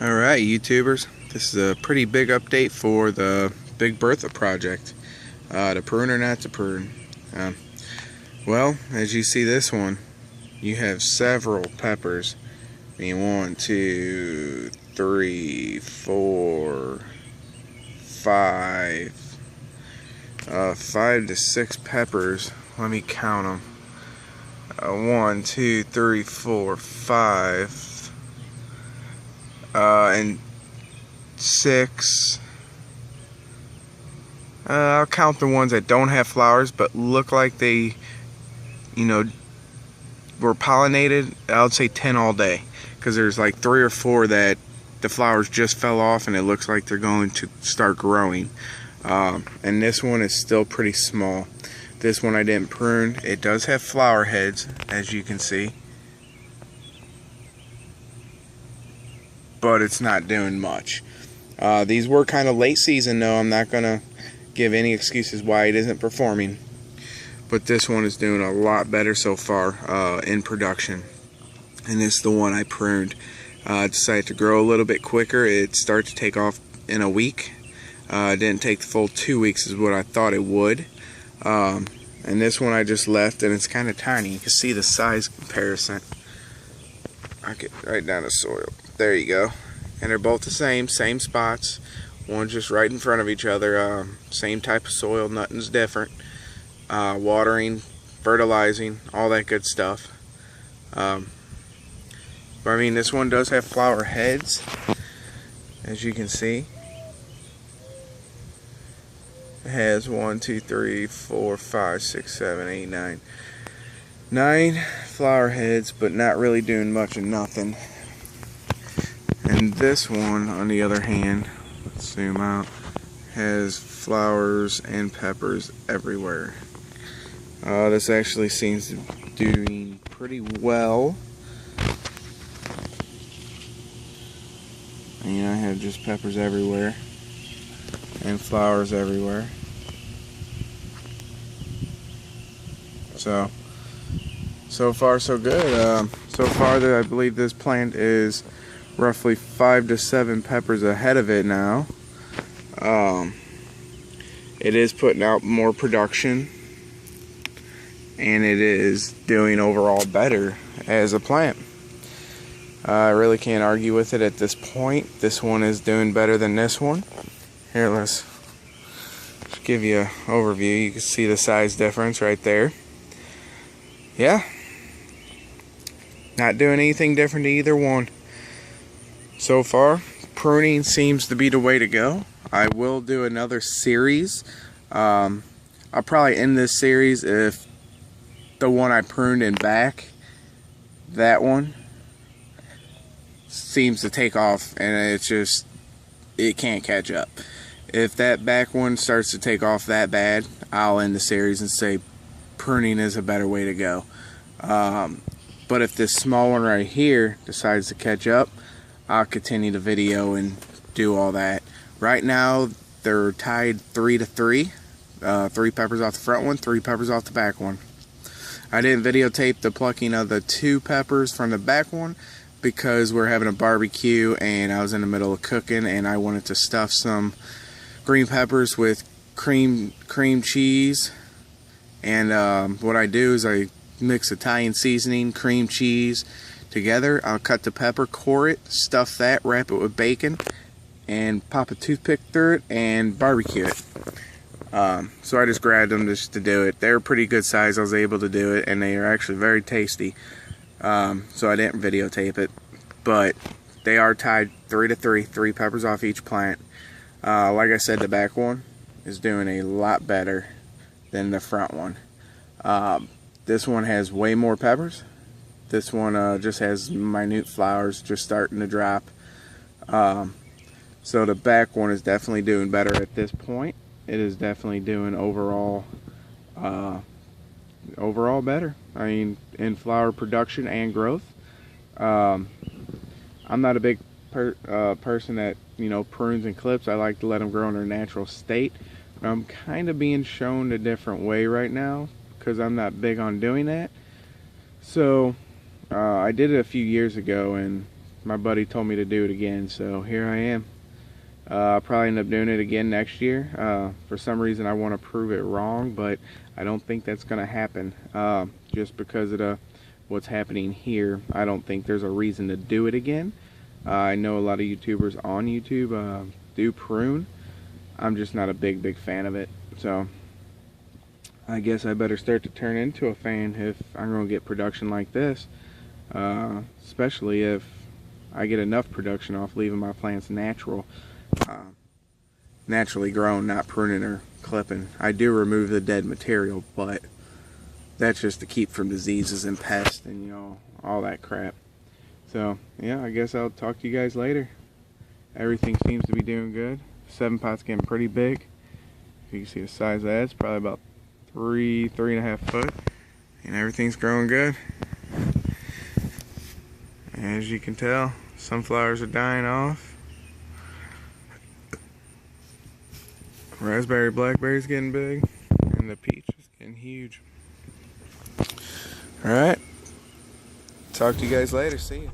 Alright, YouTubers, this is a pretty big update for the big Bertha project. To prune or not to prune. Well, as you see this one, you have several peppers. I mean, 1, 2, 3, 4, 5, 5 to 6 peppers. Let me count them. 1, 2, 3, 4, 5. And 6. I'll count the ones that don't have flowers but look like they, were pollinated. I would say 10 all day, because there's like 3 or 4 that the flowers just fell off and it looks like they're going to start growing. And this one is still pretty small. This one I didn't prune. It does have flower heads, as you can see, but it's not doing much. These were kind of late season though. I'm not gonna give any excuses why it isn't performing, but this one is doing a lot better so far in production, and this is the one I pruned. Decided to grow a little bit quicker. It started to take off in a week. It didn't take the full 2 weeks is what I thought it would. And this one I just left, and it's kind of tiny. You can see the size comparison. I get right down the soil. There you go. And they're both the same spots. One's just right in front of each other. Same type of soil, nothing's different. Watering, fertilizing, all that good stuff. But I mean, this one does have flower heads, as you can see. It has 1, 2, 3, 4, 5, 6, 7, 8, 9. 9 flower heads, but not really doing much of nothing. And this one, on the other hand, let's zoom out, has flowers and peppers everywhere. This actually seems to be doing pretty well. And I have just peppers everywhere and flowers everywhere. So far so good. So far, I believe this plant is roughly 5 to 7 peppers ahead of it now. It is putting out more production, and it is doing overall better as a plant. I really can't argue with it at this point. This one is doing better than this one. Here, let's just give you an overview. You can see the size difference right there. Yeah, not doing anything different to either one. So far, pruning seems to be the way to go. I will do another series. I'll probably end this series if the one I pruned in back, that one, seems to take off and it can't catch up. If that back one starts to take off that bad, I'll end the series and say pruning is a better way to go. But if this small one right here decides to catch up, I'll continue the video and do all that. Right now, they're tied 3 to 3. 3 peppers off the front one, 3 peppers off the back one. I didn't videotape the plucking of the 2 peppers from the back one because we're having a barbecue and I was in the middle of cooking and I wanted to stuff some green peppers with cream cheese. And what I do is I mix Italian seasoning, cream cheese together. I'll cut the pepper, core it, stuff that, wrap it with bacon, and pop a toothpick through it and barbecue it. So I just grabbed them just to do it. They're pretty good size. I was able to do it, and they are actually very tasty. So I didn't videotape it, but they are tied 3 to 3, 3 peppers off each plant. Like I said, the back one is doing a lot better than the front one. This one has way more peppers. This one just has minute flowers just starting to drop. So the back one is definitely doing better at this point. It is definitely doing overall better. I mean, in flower production and growth. I'm not a big person that prunes and clips. I like to let them grow in their natural state. I'm kind of being shown a different way right now because I'm not big on doing that. So I did it a few years ago, and my buddy told me to do it again, so here I am. I'll probably end up doing it again next year. For some reason I want to prove it wrong, but I don't think that's going to happen. Just because of what's happening here, I don't think there's a reason to do it again. I know a lot of YouTubers on YouTube do prune. I'm just not a big fan of it. So I guess I better start to turn into a fan if I'm going to get production like this. Especially if I get enough production off leaving my plants natural. Naturally grown, not pruning or clipping. I do remove the dead material, but that's just to keep from diseases and pests and, you know, all that crap. So yeah, I guess I'll talk to you guys later. Everything seems to be doing good. 7-pot's getting pretty big. If you can see the size of that, it's probably about 3.5 foot, and everything's growing good. As you can tell, sunflowers are dying off. Raspberry, blackberry's getting big, and the peach is getting huge. Alright, talk to you guys later. See you.